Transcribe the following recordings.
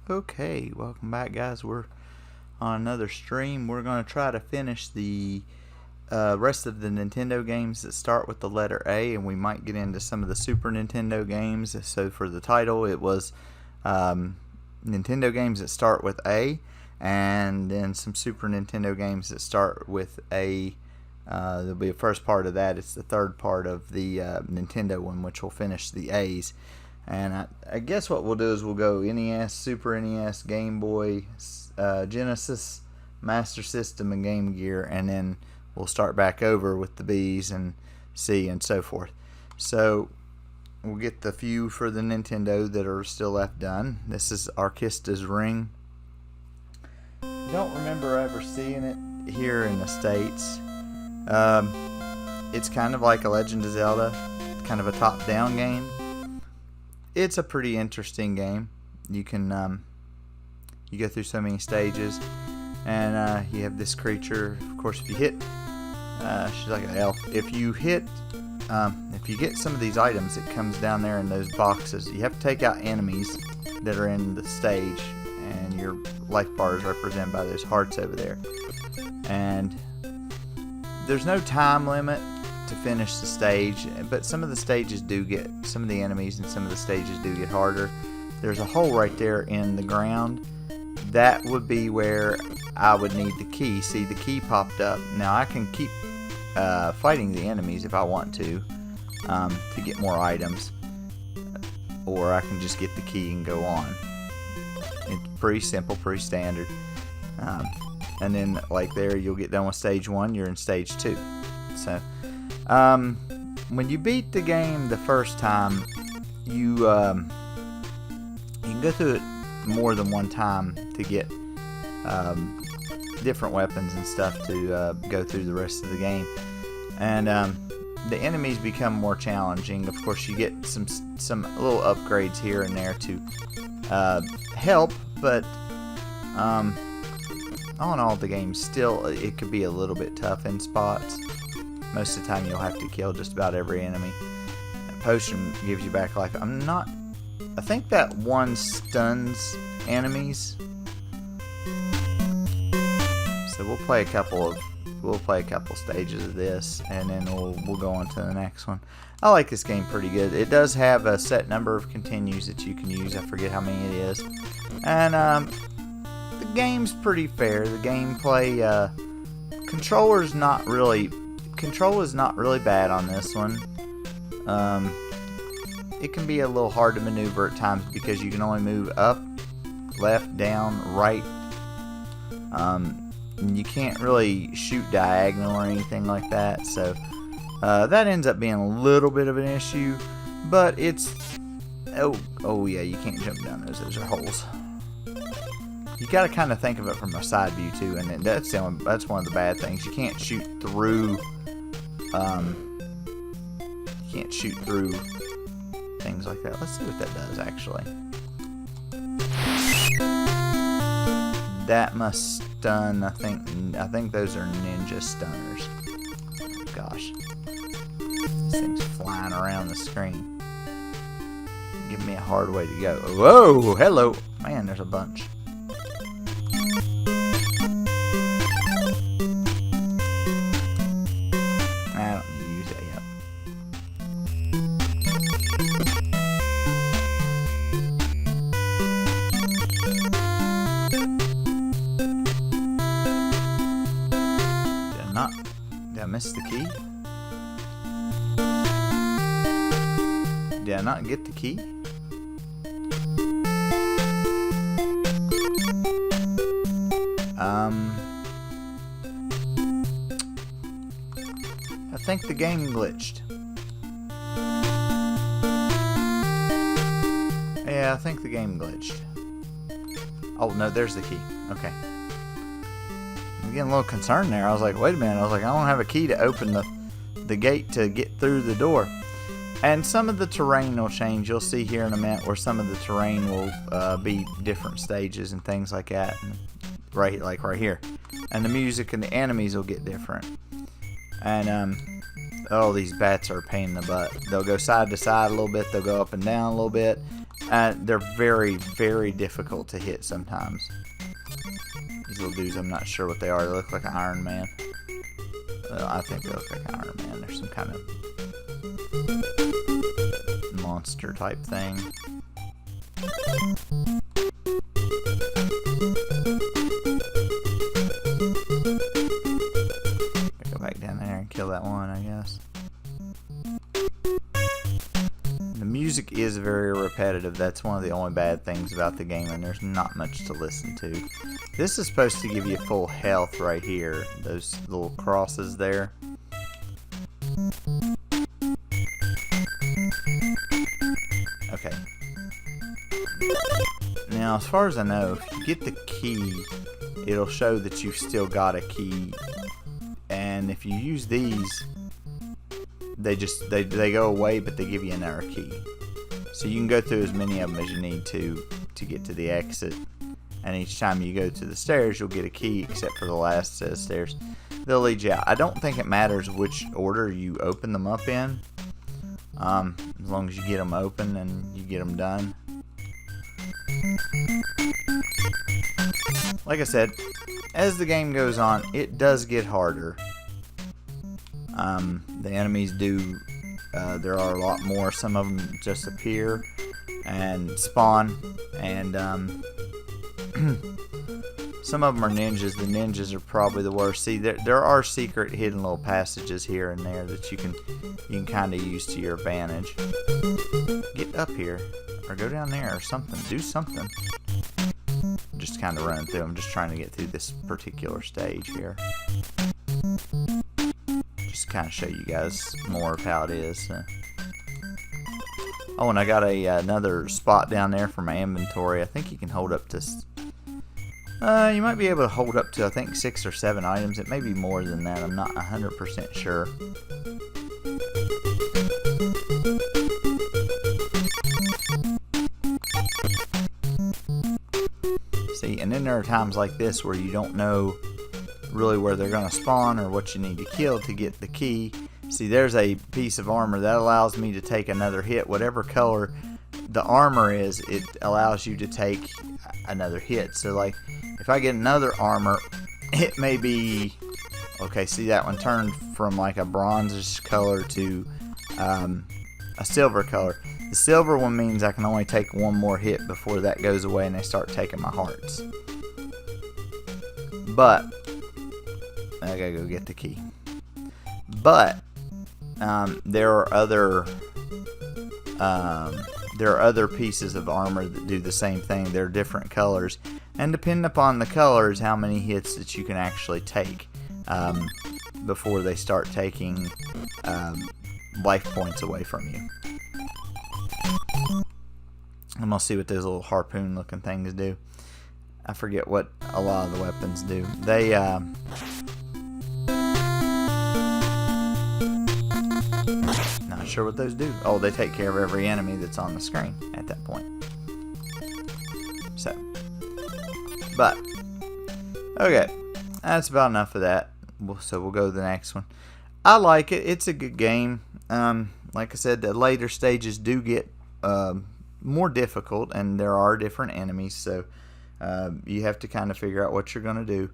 Okay, welcome back, guys. We're on another stream. We're going to try to finish the rest of the Nintendo games that start with the letter A, and we might get into some of the Super Nintendo games. So for the title, it was Nintendo games that start with A, and then some Super Nintendo games that start with A. There'll be a first part of that. It's the third part of the Nintendo one, which will finish the A's. And I guess what we'll do is we'll go NES, Super NES, Game Boy, Genesis, Master System, and Game Gear, and then we'll start back over with the B's and C and so forth. So we'll get the few for the Nintendo that are still left done. This is Arkista's Ring. Don't remember ever seeing it here in the States. It's kind of like a Legend of Zelda, kind of a top-down game. It's a pretty interesting game. You can you go through so many stages, and you have this creature. Of course, if you hit, she's like an elf. If you hit, if you get some of these items that comes down there in those boxes, you have to take out enemies that are in the stage, and your life bar is represented by those hearts over there. And there's no time limit to finish the stage, but some of the stages do get, some of the enemies and some of the stages do get harder. There's a hole right there in the ground. That would be where I would need the key. See, the key popped up. Now I can keep fighting the enemies if I want to get more items, or I can just get the key and go on. It's pretty simple, pretty standard. And then like there, you'll get done with stage 1, you're in stage 2. So when you beat the game the first time, you can go through it more than one time to get different weapons and stuff to go through the rest of the game. And the enemies become more challenging. Of course, you get some little upgrades here and there to help, but all in all, the game still, it could be a little bit tough in spots. Most of the time, you'll have to kill just about every enemy. That potion gives you back life. I think that one stuns enemies. So we'll play a couple stages of this, and then we'll go on to the next one. I like this game pretty good. It does have a set number of continues that you can use. I forget how many it is. And the game's pretty fair. The gameplay, control is not really bad on this one. It can be a little hard to maneuver at times because you can only move up, left, down, right. You can't really shoot diagonal or anything like that, so that ends up being a little bit of an issue. But it's oh yeah, you can't jump down those. Those are holes. You got to kind of think of it from a side view too, and that's one of the bad things. You can't shoot through. You can't shoot through things like that. Let's see what that does actually. That must stun. I think those are ninja stunners. Oh, gosh, this thing's flying around the screen. Give me a hard way to go. Whoa, hello, man. There's a bunch. Did I miss the key? Did I not get the key? I think the game glitched. Yeah, I think the game glitched. Oh, no, there's the key. Okay. I'm getting a little concerned there. I was like, wait a minute. I was like, I don't have a key to open the gate to get through the door. And some of the terrain will change. You'll see here in a minute where some of the terrain will be different stages and things like that. Like right here. And the music and the enemies will get different. And Oh, these bats are a pain in the butt. They'll go side to side a little bit. They'll go up and down a little bit. They're very, very difficult to hit sometimes. These little dudes, I'm not sure what they are. They look like an Iron Man. Well, I think they look like an Iron Man. They're some kind of monster type thing. Go back down there and kill that one, I guess. The music is very repetitive. That's one of the only bad things about the game, and there's not much to listen to. This is supposed to give you full health right here. Those little crosses there. Okay. Now, as far as I know, if you get the key, it'll show that you've still got a key. And if you use these, they go away, but they give you another key. So you can go through as many of them as you need to get to the exit. And each time you go to the stairs, you'll get a key, except for the last set of stairs. They'll lead you out. I don't think it matters which order you open them up in. As long as you get them open and you get them done. Like I said, as the game goes on, it does get harder. The enemies do, there are a lot more. Some of them just appear and spawn, and some of them are ninjas. The ninjas are probably the worst. See, there are secret hidden little passages here and there that you can kind of use to your advantage. Get up here, or go down there, or something. Do something. Just kind of running through. I'm just trying to get through this particular stage here. Just kind of show you guys more of how it is. Oh, and I got another spot down there for my inventory. I think you can hold up to... you might be able to hold up to, I think, 6 or 7 items. It may be more than that. I'm not 100% sure. See, and then there are times like this where you don't know really where they're going to spawn or what you need to kill to get the key. See, there's a piece of armor that allows me to take another hit. Whatever color the armor is, it allows you to take another hit. So, like, if I get another armor, it may be... Okay, see, that one turned from like a bronzish color to a silver color. The silver one means I can only take one more hit before that goes away and they start taking my hearts. But I gotta go get the key. But there are other pieces of armor that do the same thing. They're different colors, and depending upon the colors, how many hits that you can actually take before they start taking life points away from you. I'm gonna see what those little harpoon looking things do. I forget what a lot of the weapons do. They not sure what those do. Oh, they take care of every enemy that's on the screen at that point. So, but okay, that's about enough of that. So we'll go to the next one. I like it. It's a good game. Like I said, the later stages do get more difficult, and there are different enemies, so you have to kind of figure out what you're going to do.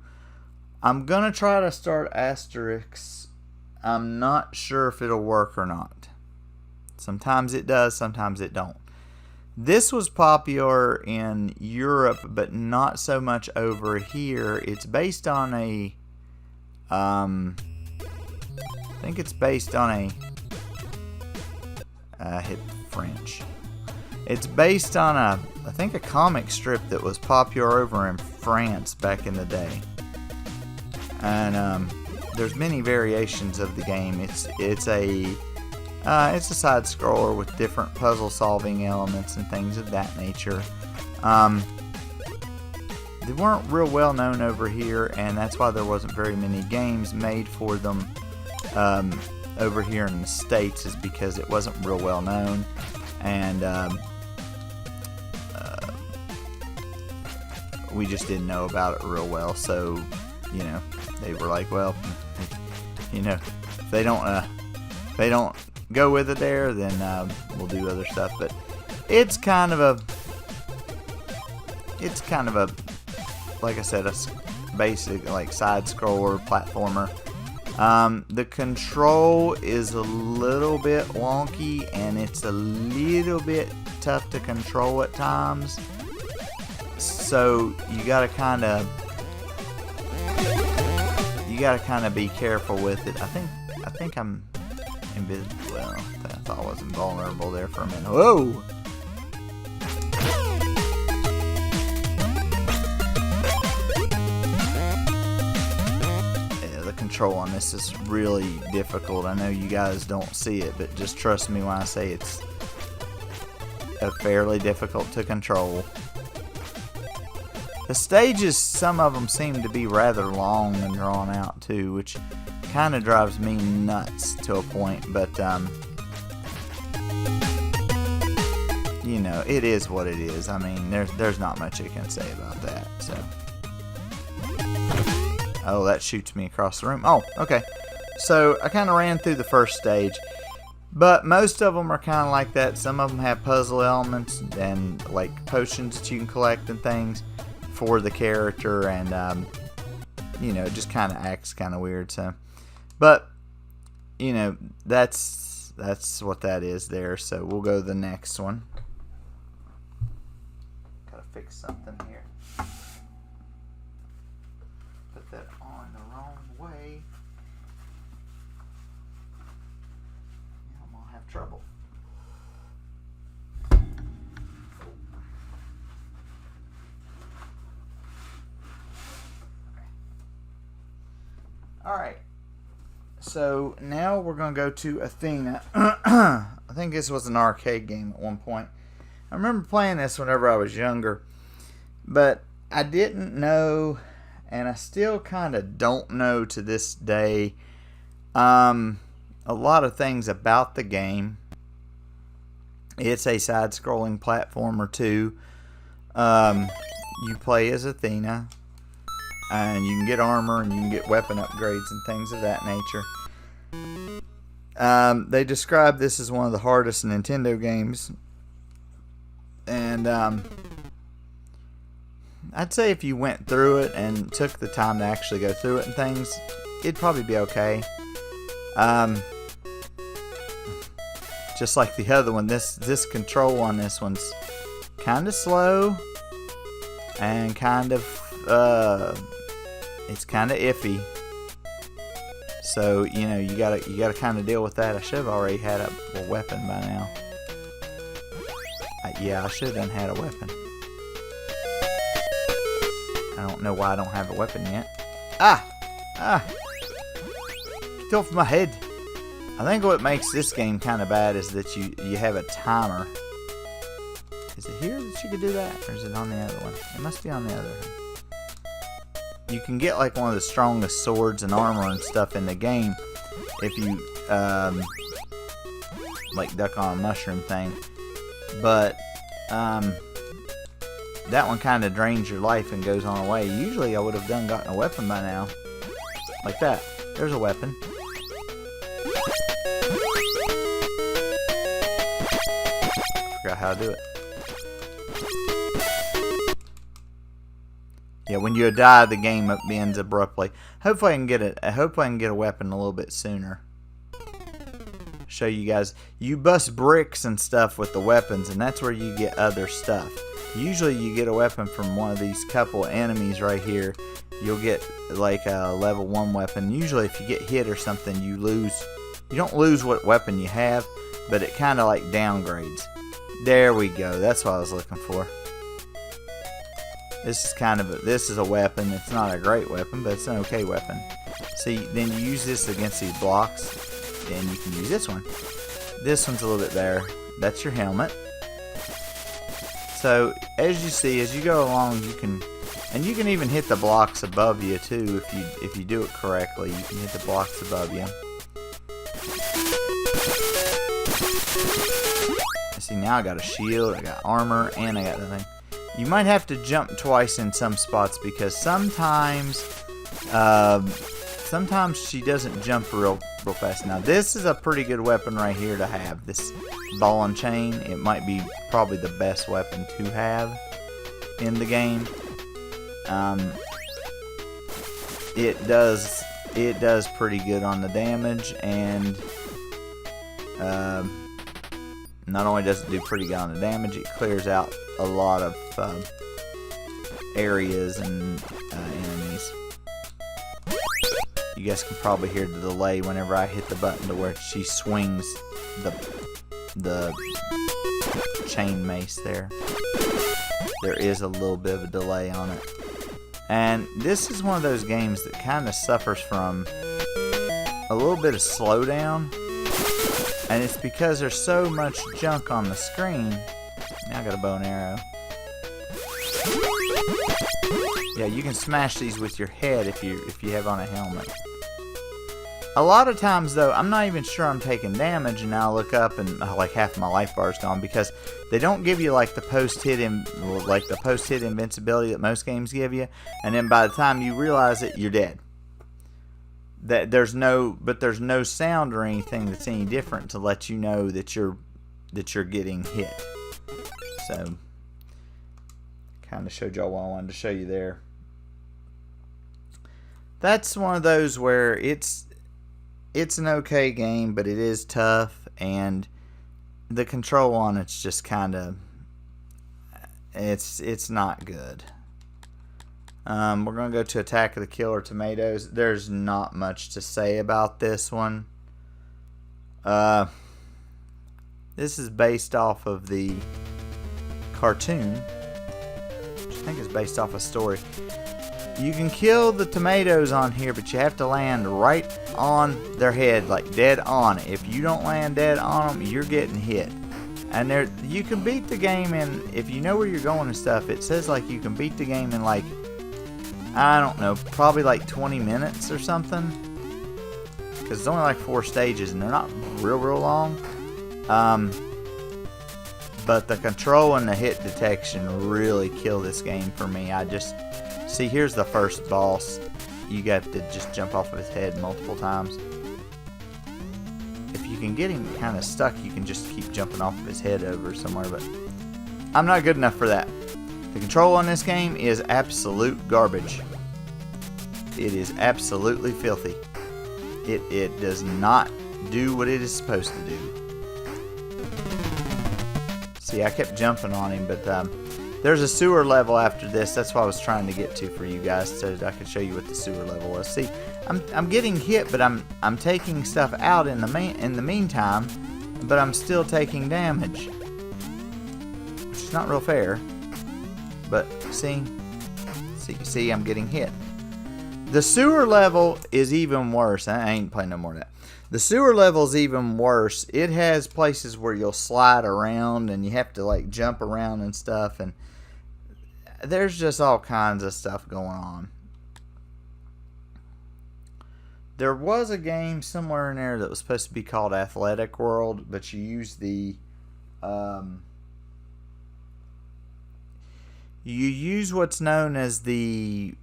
I'm going to try to start Asterix. I'm not sure if it'll work or not. Sometimes it does, sometimes it don't. This was popular in Europe, but not so much over here. It's based on a... I think it's based on a... hit French. It's based on I think a comic strip that was popular over in France back in the day. And there's many variations of the game. It's a side scroller with different puzzle solving elements and things of that nature. They weren't real well known over here, and that's why there wasn't very many games made for them over here in the States, is because it wasn't real well known, and we just didn't know about it real well. So, you know, they were like, well, you know, if they don't if they don't go with it there, then we'll do other stuff. But it's kind of a, like I said, a basic like side scroller platformer. The control is a little bit wonky, and it's a little bit tough to control at times. So you gotta kind of be careful with it. I think I'm invisible. Well, I thought I was invulnerable there for a minute. Whoa! Yeah, the control on this is really difficult. I know you guys don't see it, but just trust me when I say it's fairly difficult to control. The stages, some of them seem to be rather long and drawn out too, which kind of drives me nuts to a point, but you know, it is what it is. I mean, there's not much you can say about that. So, oh, that shoots me across the room. Oh, okay. So I kind of ran through the first stage, but most of them are kind of like that. Some of them have puzzle elements and like potions that you can collect and things for the character, and you know, it just kind of acts kind of weird. So, but you know, that's what that is there. So we'll go to the next one. Gotta fix something here. Put that on the wrong way. I'm gonna have trouble. Alright, so now we're going to go to Athena. I think this was an arcade game at one point. I remember playing this whenever I was younger, but I didn't know, and I still kind of don't know to this day, a lot of things about the game. It's a side-scrolling platformer too. You play as Athena, and you can get armor and you can get weapon upgrades and things of that nature. They describe this as one of the hardest Nintendo games, and I'd say if you went through it and took the time to actually go through it and things, it'd probably be okay. Just like the other one, this control on this one's kind of slow and kind of it's kind of iffy. So, you know, you gotta kind of deal with that. I should have already had a weapon by now. Yeah, I should have done had a weapon. I don't know why I don't have a weapon yet. Get off my head. I think what makes this game kind of bad is that you have a timer. Is it here that you could do that, or is it on the other one? It must be on the other one. You can get like one of the strongest swords and armor and stuff in the game if you like duck on a mushroom thing, but that one kind of drains your life and goes on away. Usually I would have gotten a weapon by now, like that. There's a weapon. Forgot how to do it. Yeah, when you die, the game ends abruptly. Hopefully, I can get a weapon a little bit sooner. Show you guys. You bust bricks and stuff with the weapons, and that's where you get other stuff. Usually, you get a weapon from one of these couple enemies right here. You'll get like a level 1 weapon. Usually, if you get hit or something, you lose. You don't lose what weapon you have, but it kind of like downgrades. There we go. That's what I was looking for. This is a weapon. It's not a great weapon, but it's an okay weapon. See, then you use this against these blocks, then you can use this one. This one's a little bit better. That's your helmet. So as you see, as you go along, you can even hit the blocks above you too. If you do it correctly, you can hit the blocks above you. See, now I got a shield, I got armor, and I got the thing. You might have to jump twice in some spots because sometimes sometimes she doesn't jump real fast. Now this is a pretty good weapon right here to have. This ball and chain. It might be probably the best weapon to have in the game. It does pretty good on the damage, and not only does it do pretty good on the damage, it clears out a lot of areas and enemies. You guys can probably hear the delay whenever I hit the button to where she swings the chain mace there. There is a little bit of a delay on it. And this is one of those games that kind of suffers from a little bit of slowdown. And it's because there's so much junk on the screen. Now I got a bow and arrow. Yeah, you can smash these with your head if you have on a helmet. A lot of times though, I'm not even sure I'm taking damage, and now I look up and like half my life bar's gone, because they don't give you like the post-hit invincibility that most games give you, and then by the time you realize it, you're dead. There's no sound or anything that's any different to let you know that you're getting hit. So kind of showed y'all what I wanted to show you there. That's one of those where it's an okay game, but it is tough, and the control on it's just kind of it's not good. We're gonna go to Attack of the Killer Tomatoes. There's not much to say about this one. This is based off of the cartoon, which I think is based off a story. You can kill the tomatoes on here, but you have to land right on their head, like dead on. If you don't land dead on them, you're getting hit. And you can beat the game in, if you know where you're going and stuff, it says like you can beat the game in like, I don't know, probably like 20 minutes or something. Because it's only like 4 stages and they're not real long. But the control and the hit detection really kill this game for me. See, here's the first boss. You got to just jump off of his head multiple times. If you can get him kind of stuck, you can just keep jumping off of his head over somewhere, but I'm not good enough for that. The control on this game is absolute garbage. It is absolutely filthy. It does not do what it is supposed to do. See, I kept jumping on him, but there's a sewer level after this. That's what I was trying to get to for you guys, so that I could show you what the sewer level was. See, I'm getting hit, but I'm taking stuff out in the meantime, but I'm still taking damage, which is not real fair. But see, I'm getting hit. The sewer level is even worse. I ain't playing no more of that. The sewer level is even worse. It has places where you'll slide around and you have to like jump around and stuff, and there's just all kinds of stuff going on. There was a game somewhere in there that was supposed to be called Athletic World, but you use the you use what's known as the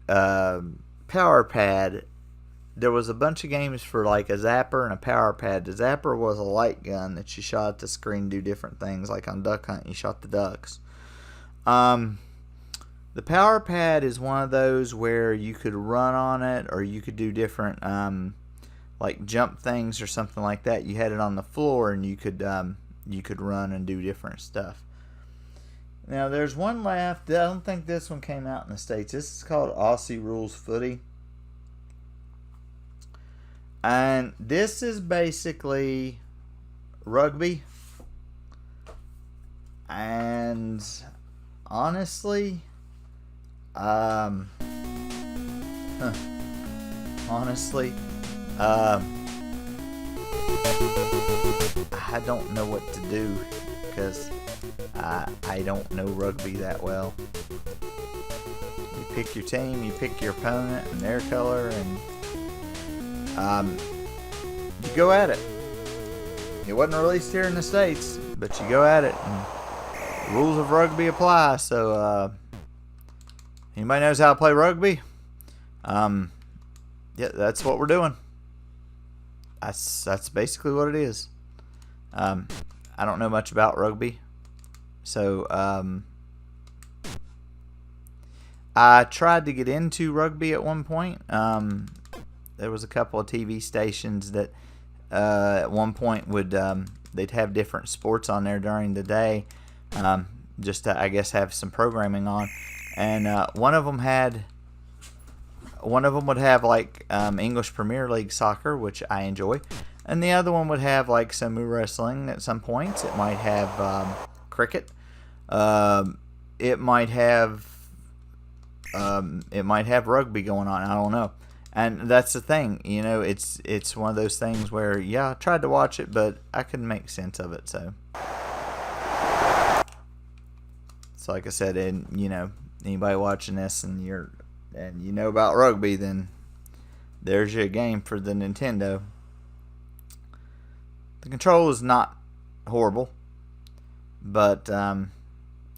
power pad. There was a bunch of games for like a zapper and a power pad. The zapper was a light gun that you shot at the screen to do different things, like on Duck Hunt you shot the ducks. The power pad is one of those where you could run on it, or you could do different like jump things or something like that. You had it on the floor and you could run and do different stuff. Now there's one left. I don't think this one came out in the States. This is called Aussie Rules Footy. And this is basically rugby. And honestly, I don't know what to do, because I don't know rugby that well. You pick your team, you pick your opponent and their color, and you go at it. It wasn't released here in the States, but you go at it, and the rules of rugby apply. So anybody knows how to play rugby? yeah, that's what we're doing. That's basically what it is. I don't know much about rugby, so I tried to get into rugby at one point. There was a couple of TV stations that at one point would they'd have different sports on there during the day, just to, I guess, have some programming on, and one of them would have like English Premier League soccer, which I enjoy, and the other one would have like sumo wrestling at some points. It might have cricket. It might have rugby going on. I don't know. And that's the thing, you know, it's one of those things where, yeah, I tried to watch it, but I couldn't make sense of it. So like I said, and you know, anybody watching this and you know about rugby, then there's your game for the Nintendo. The control is not horrible, but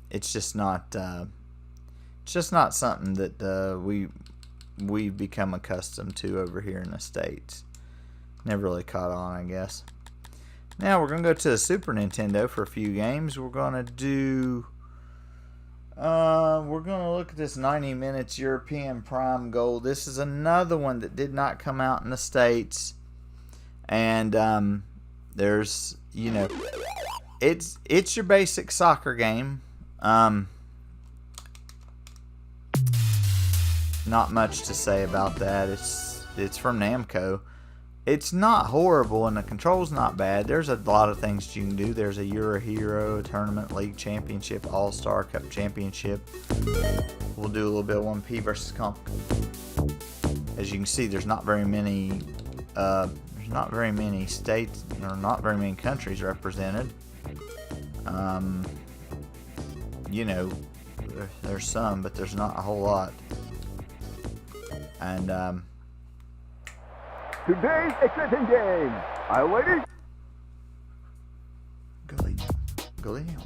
it's just not something that we've become accustomed to over here in the States. Never really caught on, I guess. Now we're going to go to the Super Nintendo for a few games. We're going to do we're going to look at this 90 Minutes European Prime Gold. This is another one that did not come out in the States. And there's, you know, it's your basic soccer game. Not much to say about that. It's from Namco. It's not horrible, and the control's not bad. There's a lot of things you can do. There's a Euro Hero Tournament League Championship, All-Star Cup Championship. We'll do a little bit of 1P versus comp. As you can see, there's not very many states, or not very many countries represented. You know, there's some, but there's not a whole lot. And today's exciting game. Are you ready? Go lay down.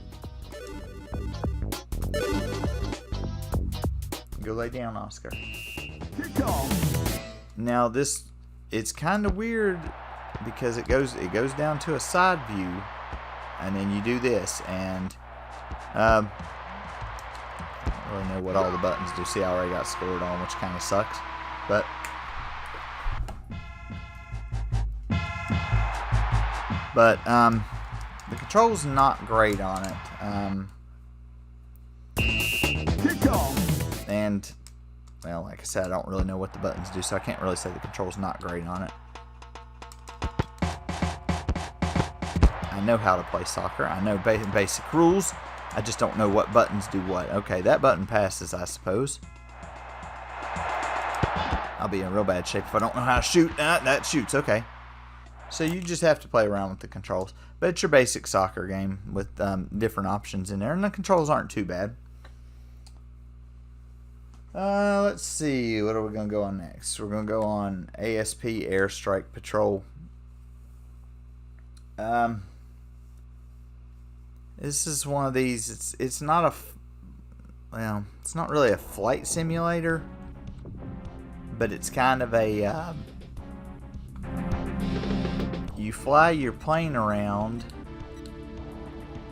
Go lay down, Oscar. Now it's kind of weird because it goes down to a side view, and then you do this, and I don't really know what all the buttons do. See, I already got scored on, which kind of sucks. But the control's not great on it. And well, like I said, I don't really know what the buttons do, so I can't really say the control's not great on it. I know how to play soccer. I know basic rules. I just don't know what buttons do what. Okay, that button passes, I suppose. I'll be in real bad shape if I don't know how to shoot. That shoots, okay. So you just have to play around with the controls. But it's your basic soccer game with different options in there. And the controls aren't too bad. Let's see. What are we going to go on next? We're going to go on ASP Airstrike Patrol. This is one of these. It's not it's not really a flight simulator, but it's kind of a you fly your plane around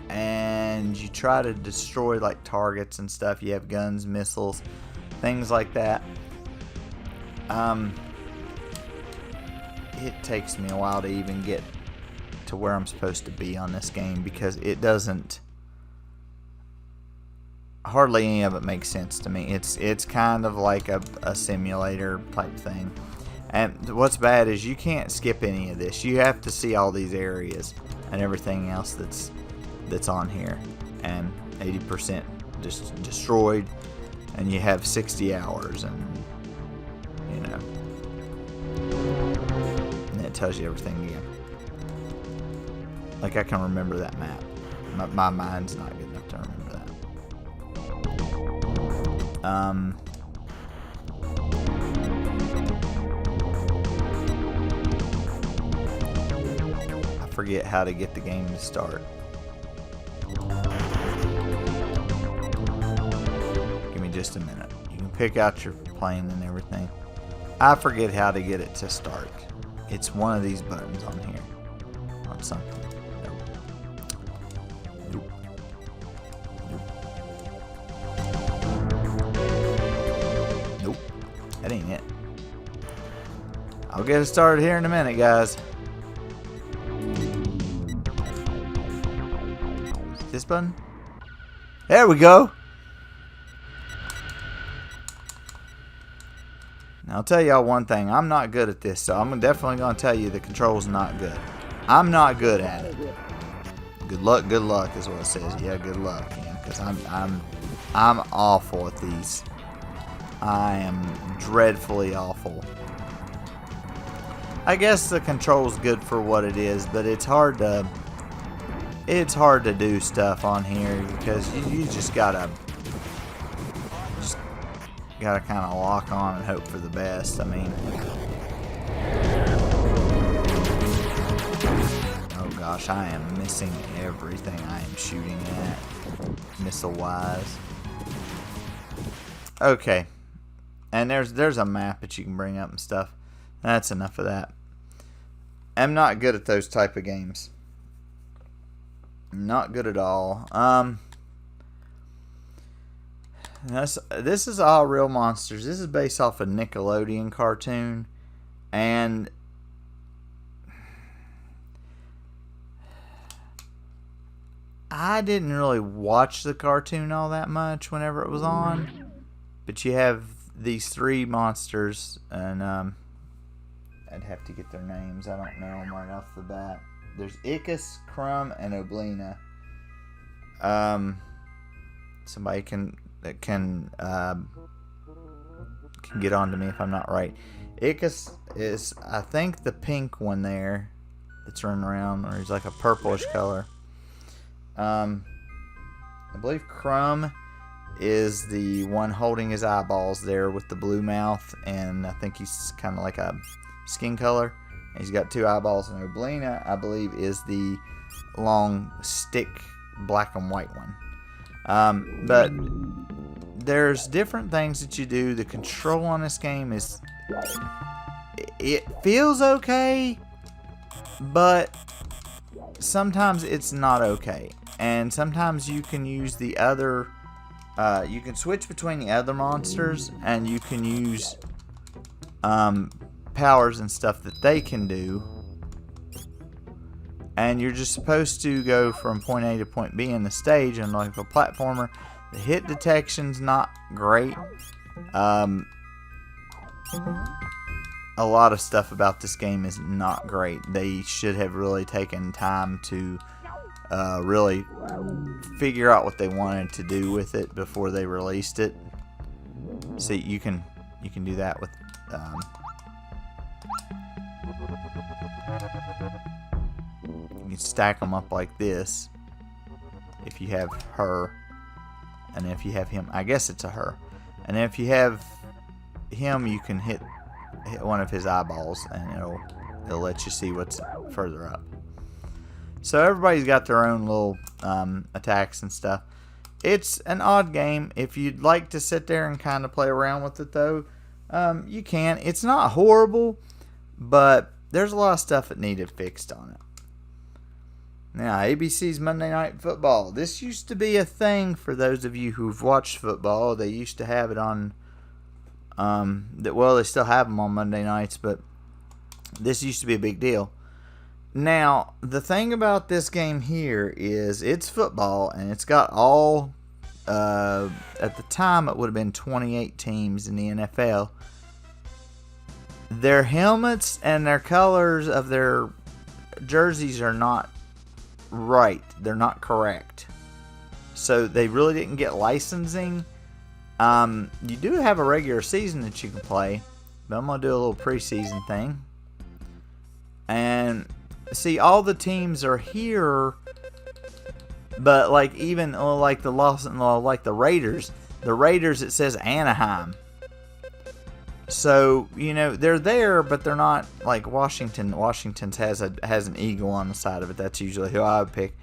and you try to destroy like targets and stuff. You have guns, missiles, things like that. It takes me a while to even get to where I'm supposed to be on this game because it doesn't, hardly any of it makes sense to me. It's kind of like a simulator type thing. And what's bad is you can't skip any of this. You have to see all these areas and everything else that's on here. And 80% just destroyed, and you have 60 hours, and you know, and it tells you everything again. Like, I can remember that map. My mind's not good enough to remember that. I forget how to get the game to start. Give me just a minute. You can pick out your plane and everything. I forget how to get it to start. It's one of these buttons on here. On something. Nope. Nope. That ain't it. I'll get it started here in a minute, guys. This button? There we go. Now, I'll tell y'all one thing. I'm not good at this, so I'm definitely going to tell you the control's not good. I'm not good at it. Good luck is what it says. Yeah, good luck. Yeah, because I'm awful at these. I am dreadfully awful. I guess the control's good for what it is, but it's hard to do stuff on here because you just gotta kind of lock on and hope for the best. I mean, oh gosh, I am missing everything I am shooting at, missile-wise. Okay, and there's a map that you can bring up and stuff. That's enough of that. I'm not good at those type of games. Not good at all. This is All Real Monsters. This is based off a Nickelodeon cartoon, and I didn't really watch the cartoon all that much whenever it was on. But you have these three monsters, and I'd have to get their names. I don't know them right off the bat. There's Icus, Crumb, and Oblina. Somebody can get on to me if I'm not right. Icus is, I think, the pink one there that's running around, or he's like a purplish color. I believe Crumb is the one holding his eyeballs there with the blue mouth, and I think he's kind of like a skin color. He's got two eyeballs, and Oblina, I believe, is the long stick black and white one. But there's different things that you do. The control on this game is, it feels okay, but sometimes it's not okay. And sometimes you can use the other, you can switch between the other monsters, and you can use powers and stuff that they can do. And you're just supposed to go from point A to point B in the stage, and like a platformer. The hit detection's not great. A lot of stuff about this game is not great. They should have really taken time to really figure out what they wanted to do with it before they released it. See, you can do that with you can stack them up like this if you have her, and if you have him, I guess it's a her, and if you have him, you can hit one of his eyeballs, and it'll let you see what's further up. So everybody's got their own little attacks and stuff. It's an odd game. If you'd like to sit there and kind of play around with it, though, you can. It's not horrible, but there's a lot of stuff that needed fixed on it. Now, ABC's Monday Night Football. This used to be a thing for those of you who've watched football. They used to have it on, well, they still have them on Monday nights, but this used to be a big deal. Now, the thing about this game here is it's football, and it's got all, at the time it would have been 28 teams in the NFL. Their helmets and their colors of their jerseys are not right. They're not correct. So they really didn't get licensing. You do have a regular season that you can play, but I'm going to do a little preseason thing. And see, all the teams are here, but like even like the Raiders, it says Anaheim. So, they're there, but they're not like Washington. Washington's has an eagle on the side of it. That's usually who I would pick.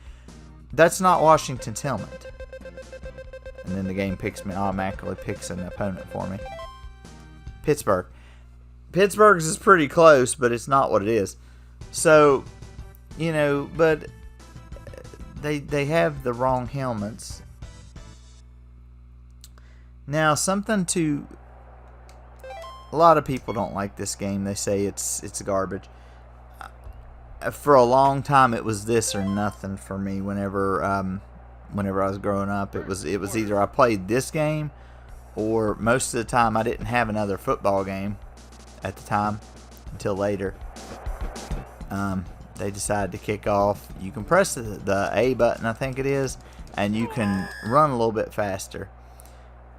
That's not Washington's helmet. And then the game automatically picks an opponent for me. Pittsburgh. Pittsburgh's is pretty close, but it's not what it is. So, but they have the wrong helmets. Now, a lot of people don't like this game. They say it's garbage. For a long time, it was this or nothing for me. Whenever I was growing up, it was either I played this game, or most of the time I didn't have another football game at the time until later. They decided to kick off. You can press the A button, I think it is, and you can run a little bit faster.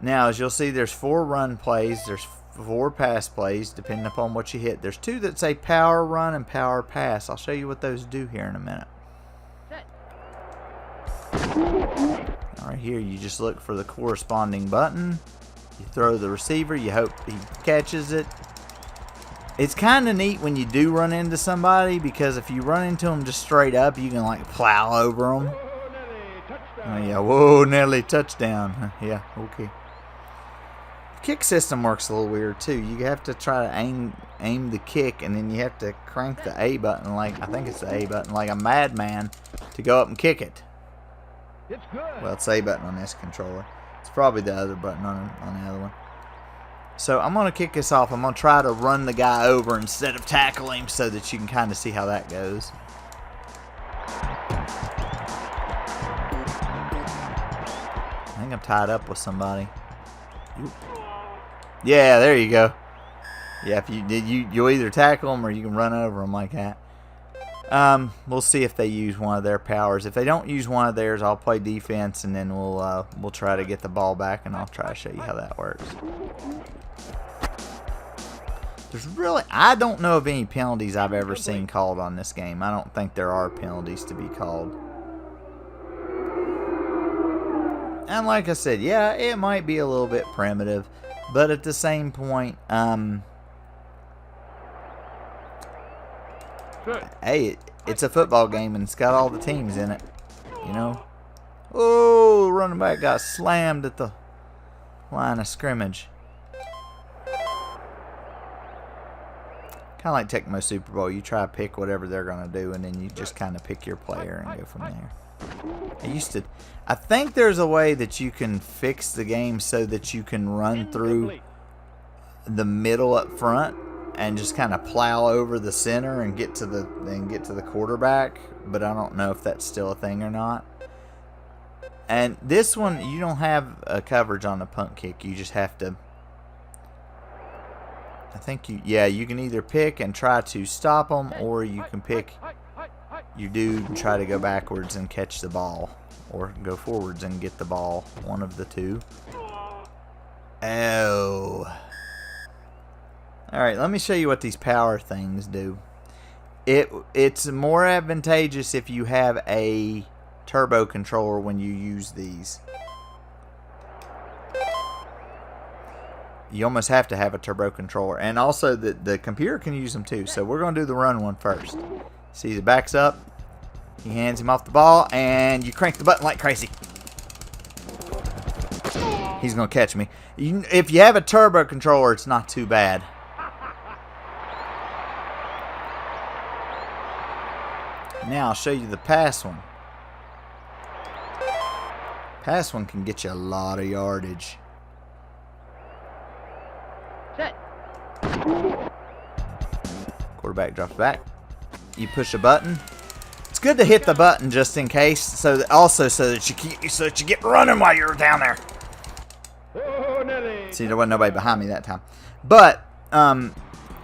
Now, as you'll see, there's 4 run plays. There's 4 pass plays, depending upon what you hit. There's 2 that say power run and power pass. I'll show you what those do here in a minute. Alright, here you just look for the corresponding button. You throw the receiver. You hope he catches it. It's kind of neat when you do run into somebody, because if you run into them just straight up, you can like plow over them. Oh yeah, whoa, Nelly, touchdown. Yeah, okay. Kick system works a little weird too. You have to try to aim the kick, and then you have to crank the A button, like I think it's the A button, like a madman, to go up and kick it. Well, it's A button on this controller. It's probably the other button on the other one. So I'm gonna kick this off. I'm gonna try to run the guy over instead of tackle him, so that you can kind of see how that goes. I think I'm tied up with somebody. Oop. Yeah, there you go. Yeah, if you'll either tackle them or you can run over them like that. We'll see if they use one of their powers. If they don't use one of theirs, I'll play defense, and then we'll try to get the ball back, and I'll try to show you how that works. I don't know of any penalties I've ever seen called on this game. I don't think there are penalties to be called. And like I said, yeah, it might be a little bit primitive, but at the same point, hey, it's a football game, and it's got all the teams in it, Oh, running back got slammed at the line of scrimmage. Kind of like Tecmo Super Bowl. You try to pick whatever they're going to do, and then you just kind of pick your player and go from there. I think there's a way that you can fix the game so that you can run through the middle up front and just kind of plow over the center and get to the quarterback, but I don't know if that's still a thing or not. And this one, you don't have a coverage on the punt kick. You just have to, I think you can either pick and try to stop them, or you can pick your dude and try to go backwards and catch the ball, or go forwards and get the ball. One of the two. Oh. Alright, let me show you what these power things do. It's more advantageous if you have a turbo controller when you use these. You almost have to have a turbo controller. And also the computer can use them too. So we're going to do the run one first. See, he backs up. He hands him off the ball, and you crank the button like crazy. He's going to catch me. If you have a turbo controller, it's not too bad. Now I'll show you the pass one. Pass one can get you a lot of yardage. Set. Quarterback drops back. You push a button. It's good to hit the button just in case, so that you get running while you're down there. See, there wasn't nobody behind me that time. But I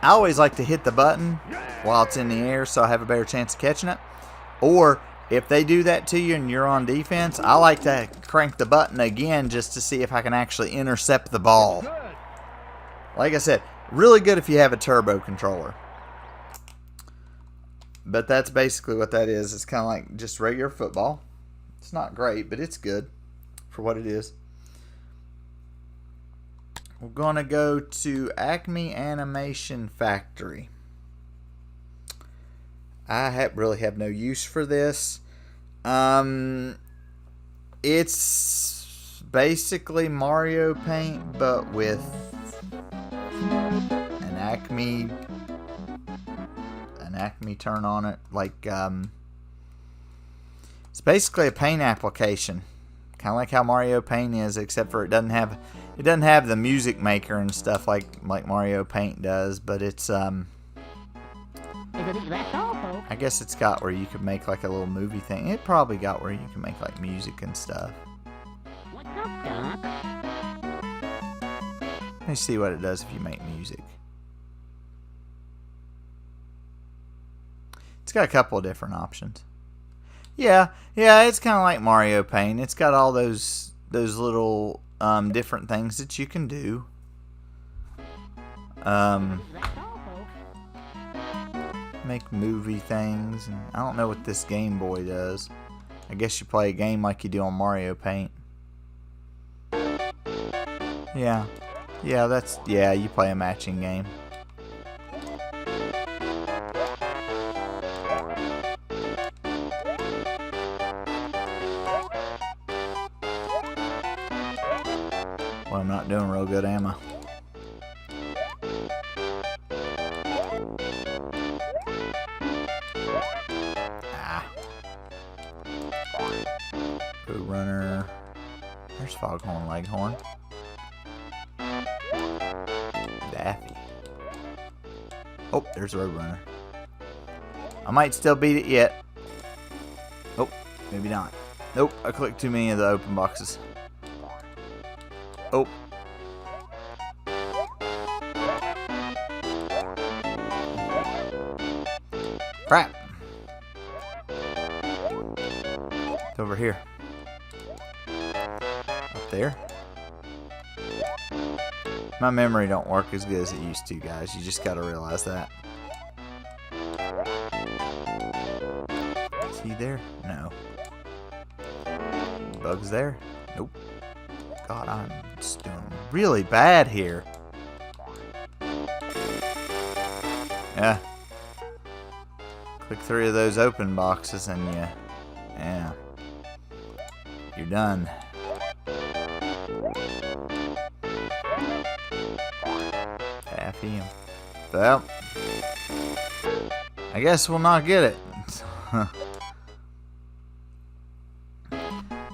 always like to hit the button while it's in the air, so I have a better chance of catching it. Or if they do that to you and you're on defense, I like to crank the button again just to see if I can actually intercept the ball. Like I said, really good if you have a turbo controller. But that's basically what that is. It's kind of like just regular football. It's not great, but it's good for what it is. We're going to go to Acme Animation Factory. I really have no use for this. It's basically Mario Paint, but with an Acme turn on it. Like it's basically a paint application, kind of like how Mario Paint is, except for it doesn't have the music maker and stuff like Mario Paint does. But it's I guess it's got where you could make like a little movie thing. It probably got where you can make like music and stuff. Let me see what it does if you make music. It's got a couple of different options. Yeah, it's kind of like Mario Paint. It's got all those little different things that you can do. Make movie things. And I don't know what this Game Boy does. I guess you play a game like you do on Mario Paint. Yeah, you play a matching game. Well, I'm not doing real good, am I? Roadrunner. There's Foghorn Leghorn. Daffy. Oh, there's Roadrunner. I might still beat it yet. Oh, maybe not. Nope, I clicked too many of the open boxes. Oh. Crap. It's over here. Up there. My memory don't work as good as it used to, guys. You just gotta realize that. Is he there? No. Bugs there? Nope. God, I'm just doing really bad here. Yeah. Click 3 of those open boxes and yeah. You're done. Taffy. Well, I guess we'll not get it.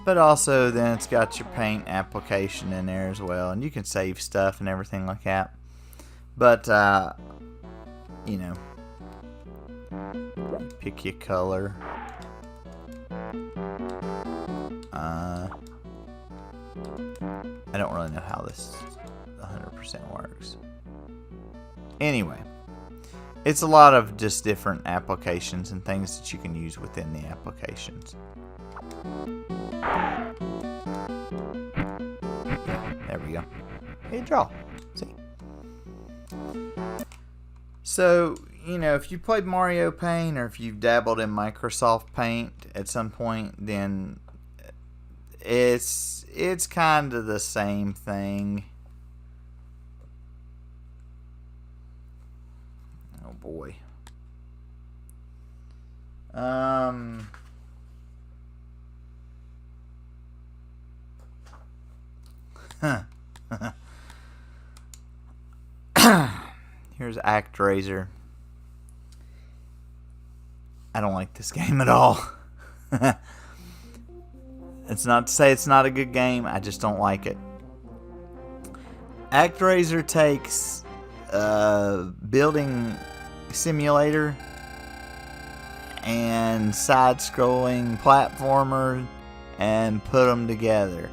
But also then it's got your paint application in there as well, and you can save stuff and everything like that. But you know, pick your color. I don't really know how this 100% works. Anyway, it's a lot of just different applications and things that you can use within the applications. There we go. Hey, draw. See? So, you know, if you played Mario Paint or if you've dabbled in Microsoft Paint at some point, then it's kind of the same thing. Oh boy. Here's ActRaiser. I don't like this game at all. It's not to say it's not a good game, I just don't like it. ActRaiser takes building simulator and side-scrolling platformer and put them together.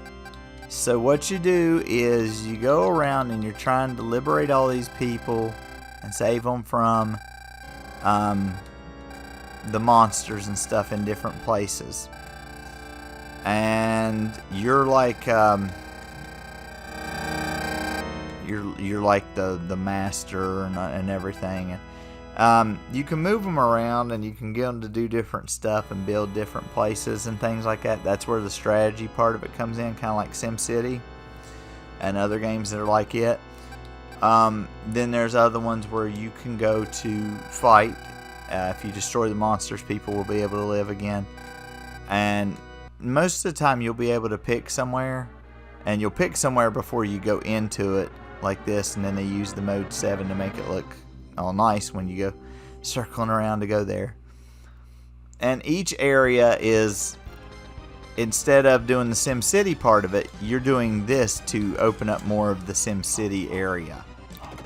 So what you do is you go around and you're trying to liberate all these people and save them from the monsters and stuff in different places. And you're like you're like the master and everything. And you can move them around and you can get them to do different stuff and build different places and things like that. That's where the strategy part of it comes in, kind of like SimCity and other games that are like it. Then there's other ones where you can go to fight. If you destroy the monsters, people will be able to live again. And most of the time you'll be able to pick somewhere, and you'll pick somewhere before you go into it like this, and then they use the mode 7 to make it look all nice when you go circling around to go there. And each area is, instead of doing the SimCity part of it, you're doing this to open up more of the SimCity area.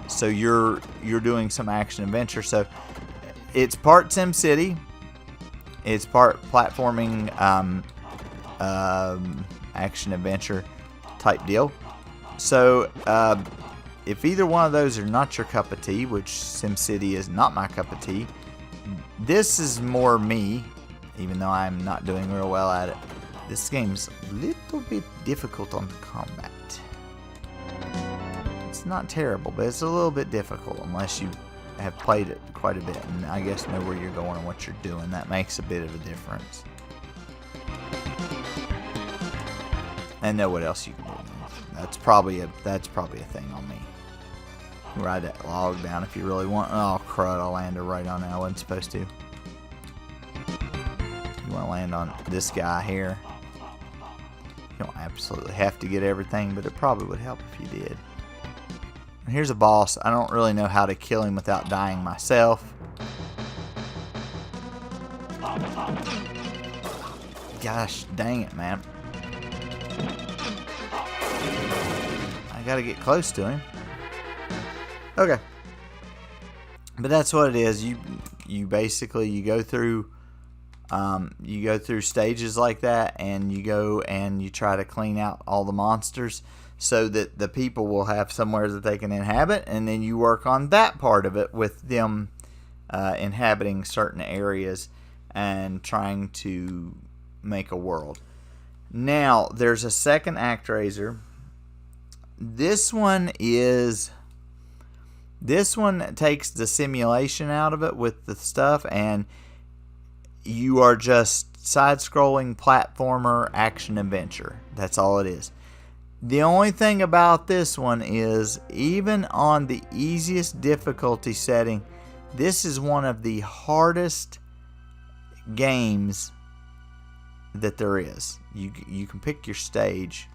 So you're doing some action adventure. So it's part SimCity, it's part platforming, action adventure type deal. So if either one of those are not your cup of tea, which SimCity is not my cup of tea, this is more me, even though I'm not doing real well at it. This game's a little bit difficult on the combat. It's not terrible, but it's a little bit difficult unless you have played it quite a bit and I guess know where you're going and what you're doing. That makes a bit of a difference. And know what else you can do. That's probably a thing on me. Ride that log down if you really want. Oh crud! I landed right on it. I wasn't supposed to. You want to land on this guy here. You don't absolutely have to get everything, but it probably would help if you did. And here's a boss. I don't really know how to kill him without dying myself. Gosh dang it, man. I gotta get close to him. Okay. But that's what it is. You basically you go through stages like that, and you go and you try to clean out all the monsters so that the people will have somewhere that they can inhabit, and then you work on that part of it with them inhabiting certain areas and trying to make a world. Now, there's a second ActRaiser. This one takes the simulation out of it with the stuff, and you are just side-scrolling platformer action adventure. That's all it is. The only thing about this one is, even on the easiest difficulty setting, this is one of the hardest games that there is. You can pick your stage.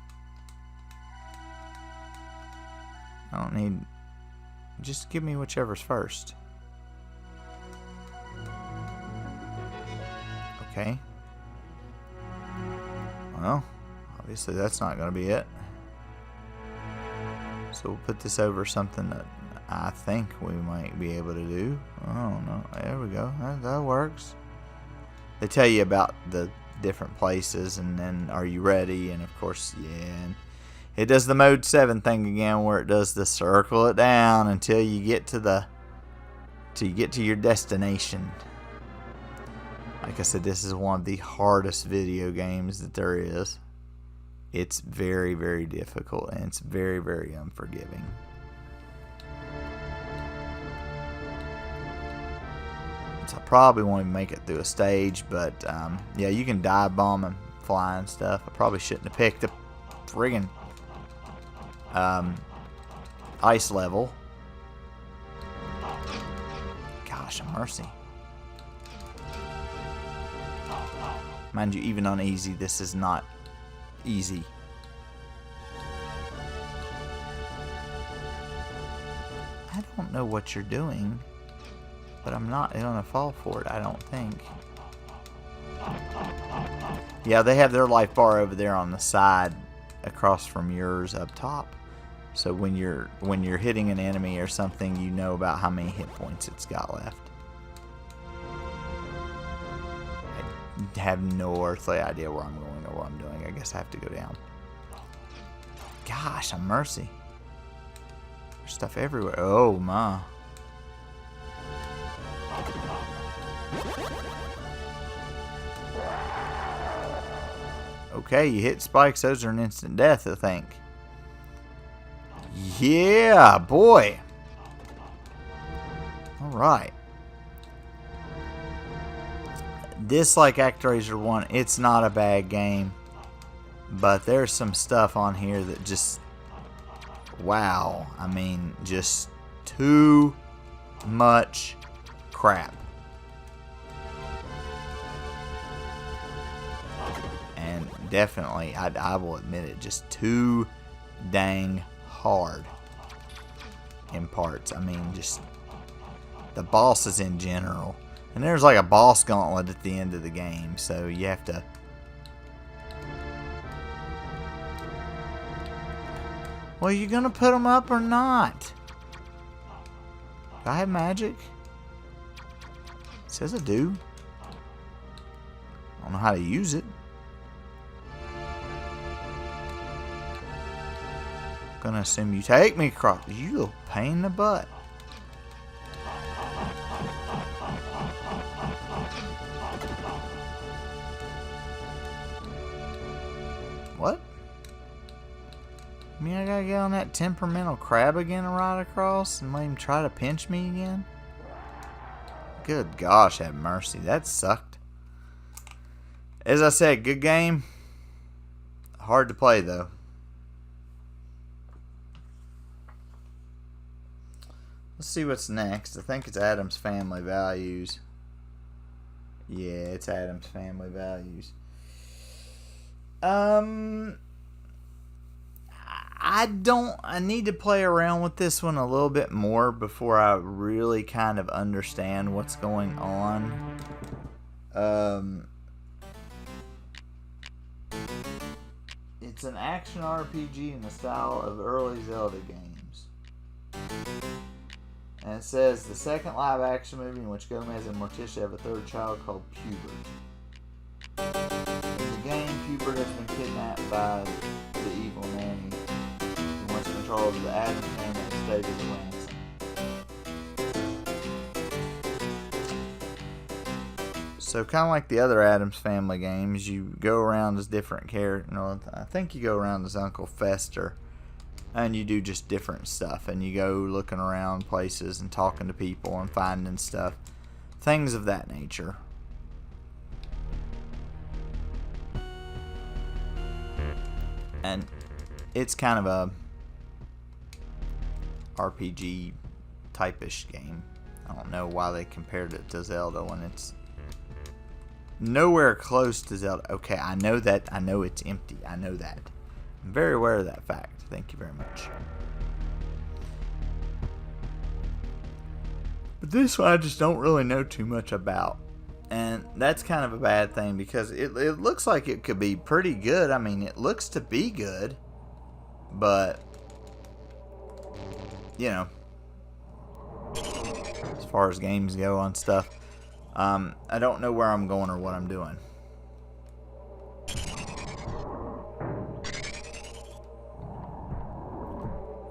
I don't need... Just give me whichever's first. Okay. Well, obviously that's not going to be it. So we'll put this over something that I think we might be able to do. I don't know. There we go. That works. They tell you about the different places, and then are you ready? And of course, yeah. And it does the mode 7 thing again, where it does the circle it down until you get to your destination. Like I said, this is one of the hardest video games that there is. It's very, very difficult, and it's very, very unforgiving. So I probably won't even make it through a stage, but yeah, you can dive bomb and fly and stuff. I probably shouldn't have picked a friggin' ice level. Gosh, mercy. Mind you, even on easy, this is not easy. I don't know what you're doing, but I'm not gonna fall for it, I don't think. Yeah, they have their life bar over there on the side across from yours up top. So when you're hitting an enemy or something, you know about how many hit points it's got left. I have no earthly idea where I'm going or what I'm doing. I guess I have to go down. Gosh, I'm mercy. There's stuff everywhere. Oh my. Okay, you hit spikes. Those are an instant death, I think. Yeah, boy. Alright. This, like ActRaiser 1, it's not a bad game. But there's some stuff on here that just... Wow. I mean, just too much crap. And definitely, I will admit it, just too dang hard. in parts. I mean, just the bosses in general. And there's like a boss gauntlet at the end of the game, so you have to... Well, you gonna put them up or not? Do I have magic? It says I do. I don't know how to use it. Gonna assume you take me across. You little pain in the butt. What? I mean, I gotta get on that temperamental crab again and ride across and let him try to pinch me again? Good gosh, have mercy. That sucked. As I said, good game. Hard to play, though. Let's see what's next. I think it's Adam's Family Values. Yeah, it's Adam's Family Values. I need to play around with this one a little bit more before I really kind of understand what's going on. It's an action RPG in the style of early Zelda games. And it says the second live action movie in which Gomez and Morticia have a third child called Pubert. In the game, Pubert has been kidnapped by the evil nanny who wants control of the Addams family estate as a ransom. So kind of like the other Addams Family games, you go around as different characters. No, I think you go around as Uncle Fester. And you do just different stuff. And you go looking around places and talking to people and finding stuff. Things of that nature. And it's kind of a RPG type-ish game. I don't know why they compared it to Zelda when it's nowhere close to Zelda. Okay, I know that. I know it's empty. I know that. I'm very aware of that fact. Thank you very much. But this one I just don't really know too much about. And that's kind of a bad thing because it looks like it could be pretty good. I mean, it looks to be good. But, you know, as far as games go on stuff, I don't know where I'm going or what I'm doing.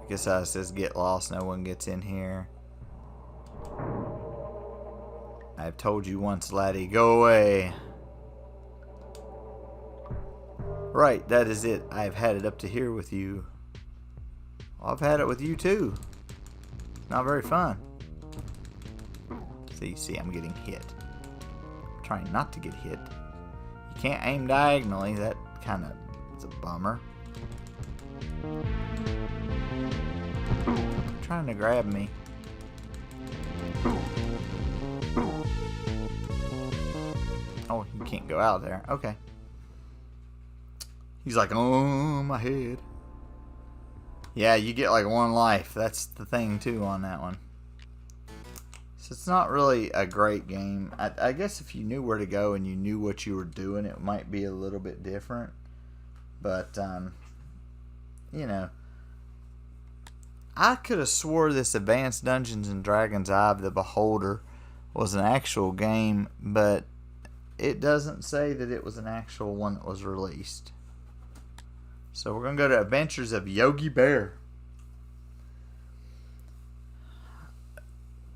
I guess it says get lost, no one gets in here. I've told you once, laddie, go away. Right, that is it. I've had it up to here with you. Well, I've had it with you too. Not very fun. See, I'm getting hit. I'm trying not to get hit. You can't aim diagonally. That kind of is a bummer. Trying to grab me. Oh, you can't go out there. Okay. He's like, oh, my head. Yeah, you get like one life. That's the thing too on that one. So it's not really a great game. I guess if you knew where to go and you knew what you were doing, it might be a little bit different. But, you know, I could have swore this Advanced Dungeons and Dragons Eye of the Beholder was an actual game, but it doesn't say that it was an actual one that was released. So we're going to go to Adventures of Yogi Bear.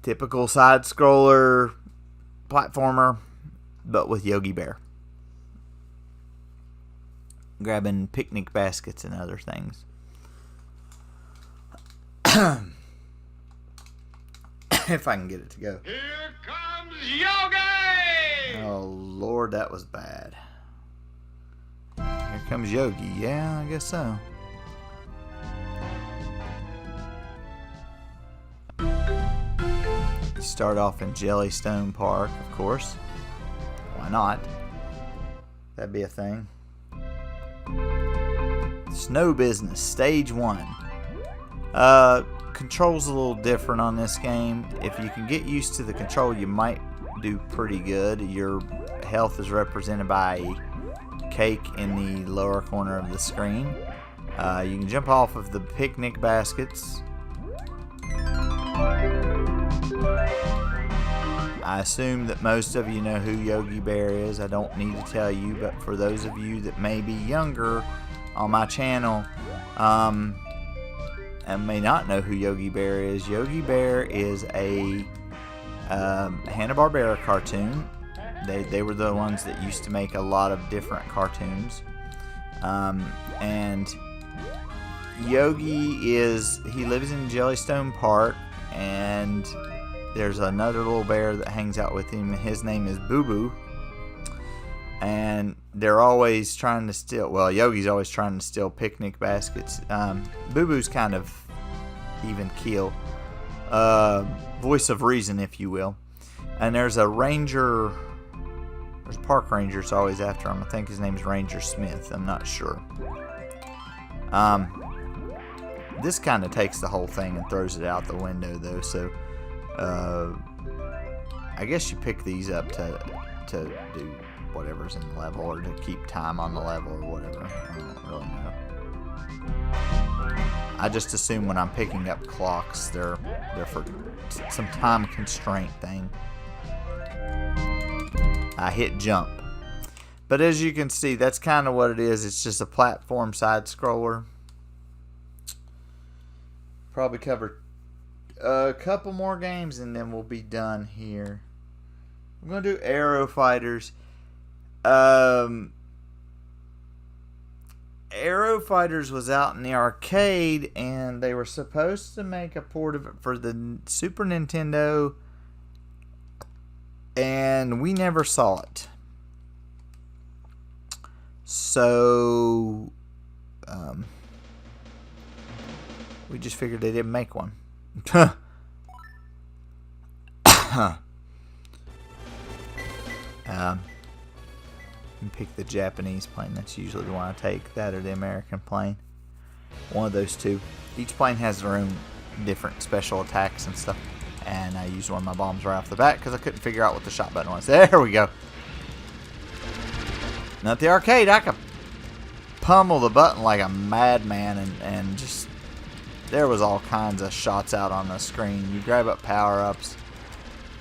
Typical side-scroller platformer, but with Yogi Bear. Grabbing picnic baskets and other things. If I can get it to go. Here comes Yogi! Oh, Lord, that was bad. Here comes Yogi. Yeah, I guess so. Start off in Jellystone Park, of course. Why not? That'd be a thing. Snow Business, Stage 1. control's a little different on this game. If you can get used to the control, you might do pretty good. Your health is represented by a cake in the lower corner of the screen. You can jump off of the picnic baskets. I assume that most of you know who Yogi Bear is. I don't need to tell you, but for those of you that may be younger on my channel and may not know who Yogi Bear is a Hanna-Barbera cartoon. They were the ones that used to make a lot of different cartoons. And Yogi he lives in Jellystone Park, and there's another little bear that hangs out with him. His name is Boo Boo. And they're always trying to steal, well, Yogi's always trying to steal picnic baskets. Boo Boo's kind of even keel. Voice of reason, if you will. And there's a ranger, there's a park ranger that's always after him. I think his name's Ranger Smith. I'm not sure. This kind of takes the whole thing and throws it out the window, though. So, I guess you pick these up to do whatever's in the level, or to keep time on the level, or whatever. I don't really know. I just assume when I'm picking up clocks, they're for some time constraint thing. I hit jump. But as you can see, that's kind of what it is. It's just a platform side scroller. Probably cover a couple more games and then we'll be done here. I'm going to do Aero Fighters. Aero Fighters was out in the arcade, and they were supposed to make a port of it for the Super Nintendo, and we never saw it. So we just figured they didn't make one. Pick the Japanese plane. That's usually the one I take. That or the American plane. One of those two. Each plane has their own different special attacks and stuff. And I used one of my bombs right off the bat because I couldn't figure out what the shot button was. There we go. Now at the arcade, I could pummel the button like a madman, and just there was all kinds of shots out on the screen. You grab up power-ups.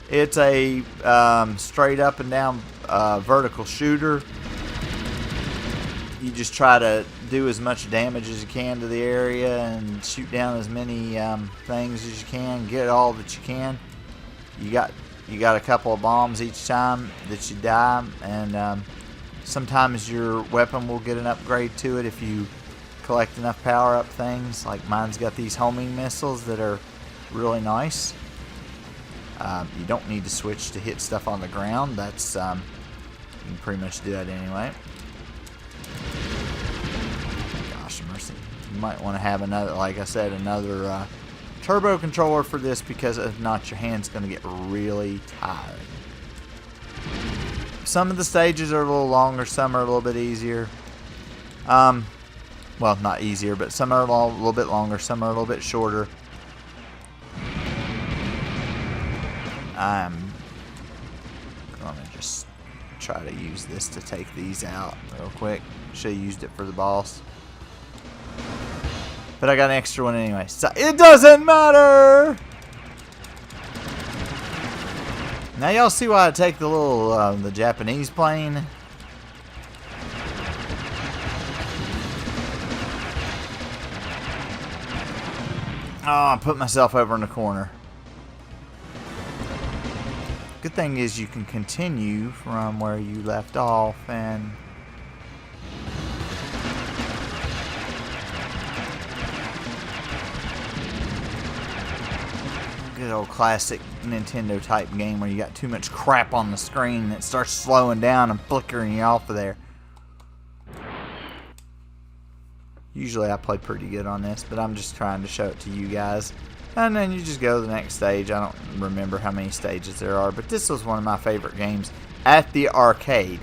It's a straight up and down vertical shooter. You just try to do as much damage as you can to the area and shoot down as many things as you can. Get all that you can. You got a couple of bombs each time that you die, and sometimes your weapon will get an upgrade to it if you collect enough power-up things. Like mine's got these homing missiles that are really nice. You don't need to switch to hit stuff on the ground. That's you can pretty much do that anyway. Gosh mercy. You might want to have another, like I said, another turbo controller for this, because if not, your hand's going to get really tired. Some of the stages are a little longer, some are a little bit easier. Well, not easier, but some are a little bit longer, some are a little bit shorter. I'm going to just try to use this to take these out real quick. Should have used it for the boss. But I got an extra one anyway, so it doesn't matter! Now y'all see why I take the little, the Japanese plane? Oh, I put myself over in the corner. Good thing is you can continue from where you left off, and good old classic Nintendo type game where you got too much crap on the screen that starts slowing down and flickering you off of there. Usually I play pretty good on this, but I'm just trying to show it to you guys. And then you just go to the next stage. I don't remember how many stages there are, but this was one of my favorite games at the arcade.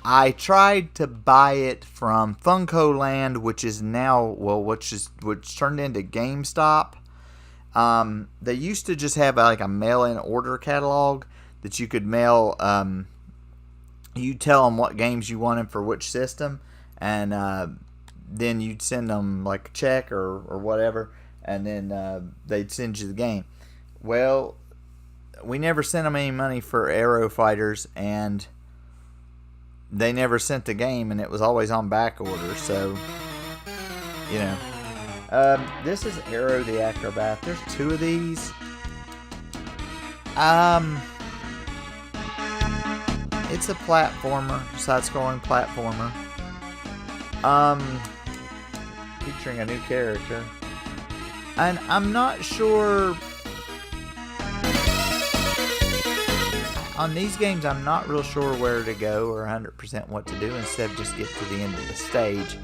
I tried to buy it from Funko Land, which is now, well, which turned into GameStop. They used to just have like a mail-in order catalog that you could mail. You tell them what games you wanted for which system, and then you'd send them like a check or whatever, and then they'd send you the game. Well, we never sent them any money for Aero Fighters, and they never sent the game, and it was always on back order. So, you know, this is Aero the Acrobat. There's 2 of these. It's a platformer, side-scrolling platformer. Featuring a new character. And I'm not sure... On these games, I'm not real sure where to go or 100% what to do. Instead, just get to the end of the stage.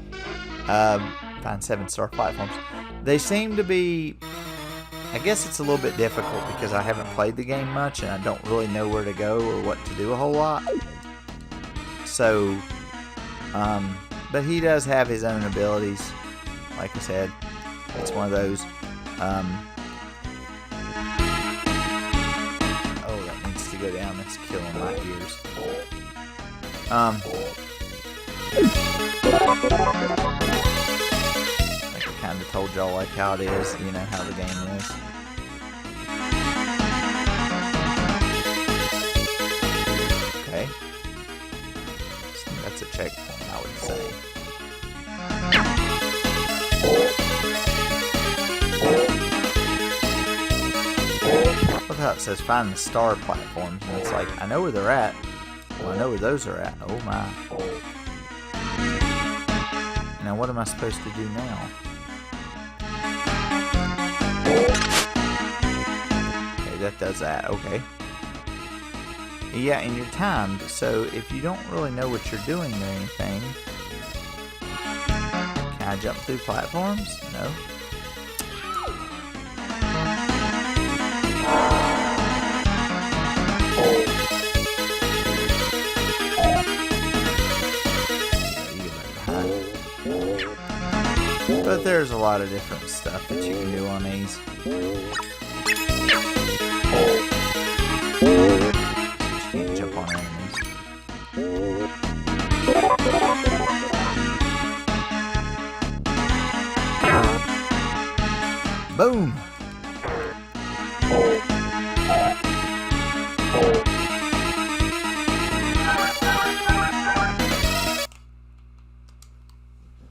Find 7-star platforms. They seem to be... I guess it's a little bit difficult because I haven't played the game much and I don't really know where to go or what to do a whole lot. So, but he does have his own abilities. Like I said, it's one of those. Oh, that needs to go down. That's killing my ears. Like I kind of told y'all like how it is, you know, how the game is. Okay. That's a checkpoint, I would say. Look how it says find the star platforms, and it's like, I know where they're at. Well, I know where those are at. Oh my. Now what am I supposed to do now? Okay, that does that. Okay. Yeah, and you're timed, so if you don't really know what you're doing or anything... Can I jump through platforms? No. But there's a lot of different stuff that you can do on these. You can jump on enemies. Boom!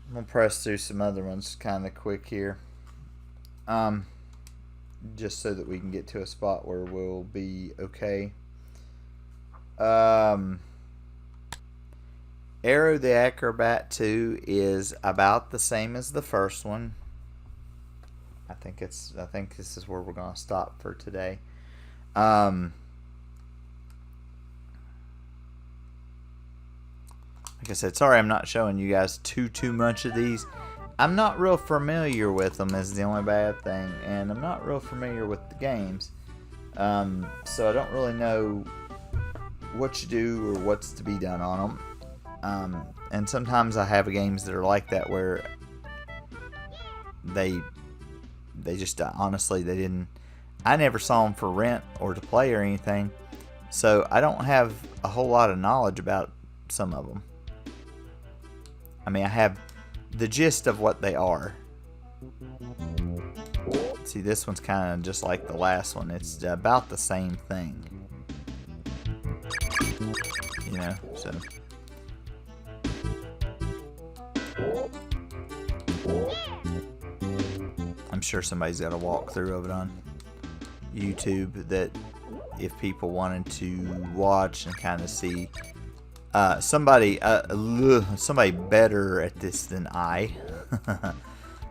I'm gonna press through some other ones kind of quick here. Just so that we can get to a spot where we'll be okay. Aero the Acrobat 2 is about the same as the first one. I think this is where we're gonna stop for today. Like I said, sorry I'm not showing you guys too much of these. I'm not real familiar with them is the only bad thing, and I'm not real familiar with the games, so I don't really know what you do or what's to be done on them. And sometimes I have games that are like that where they just honestly they didn't. I never saw them for rent or to play or anything, so I don't have a whole lot of knowledge about some of them. I mean, I have the gist of what they are. See, this one's kind of just like the last one. It's about the same thing. You know, so. I'm sure somebody's got a walkthrough of it on YouTube that if people wanted to watch and kind of see somebody better at this than I,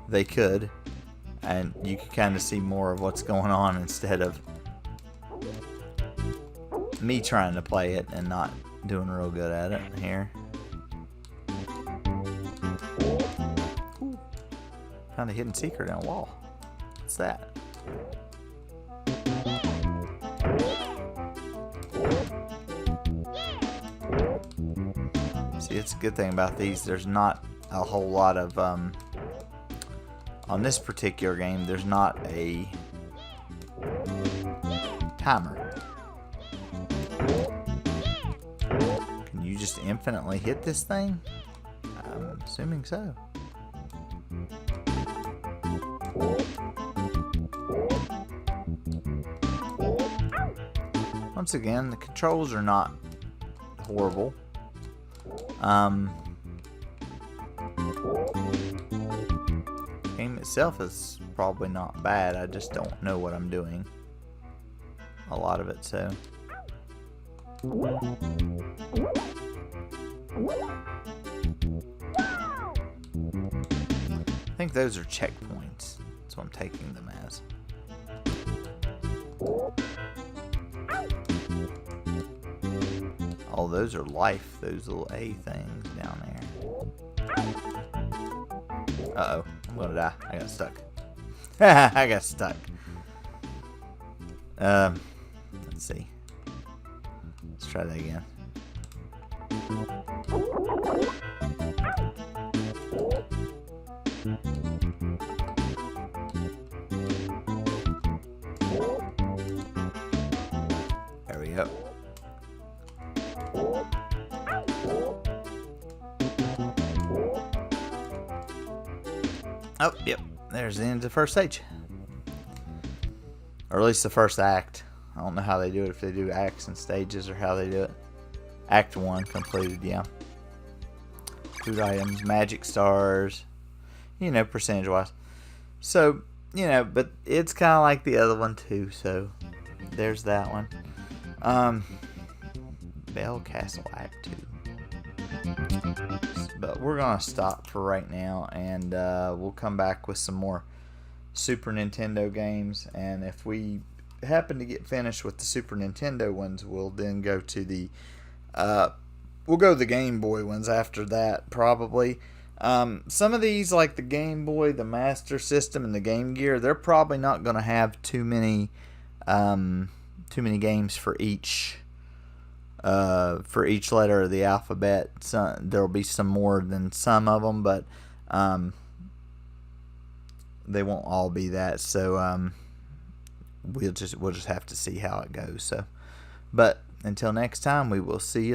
they could, and you could kind of see more of what's going on instead of me trying to play it and not doing real good at it here. Ooh. Found a hidden secret in a wall. What's that? See, it's a good thing about these. There's not a whole lot of on this particular game. There's not a timer. Can you just infinitely hit this thing? I'm assuming so. Once again, the controls are not horrible. Game itself is probably not bad. I just don't know what I'm doing. A lot of it, so. I think those are checkpoints. That's what I'm taking them as. Oh, those are life. Those little A things down there. Uh-oh. I'm gonna die. I got stuck. I got stuck. Let's see. Let's try that again. There we go. Oh, yep. There's the end of the first stage. Or at least the first act. I don't know how they do it, if they do acts and stages or how they do it. Act 1 completed, yeah. Food items, magic stars, you know, percentage wise. So, you know, but it's kind of like the other one too, so there's that one. Bell Castle Act 2. But we're going to stop for right now, and we'll come back with some more Super Nintendo games, and if we happen to get finished with the Super Nintendo ones, we'll then go to the Game Boy ones after that, probably. Some of these, like the Game Boy, the Master System, and the Game Gear, they're probably not going to have too many games for each letter of the alphabet. There'll be some more than some of them, but they won't all be that. So we'll just have to see how it goes. So, but until next time, we will see you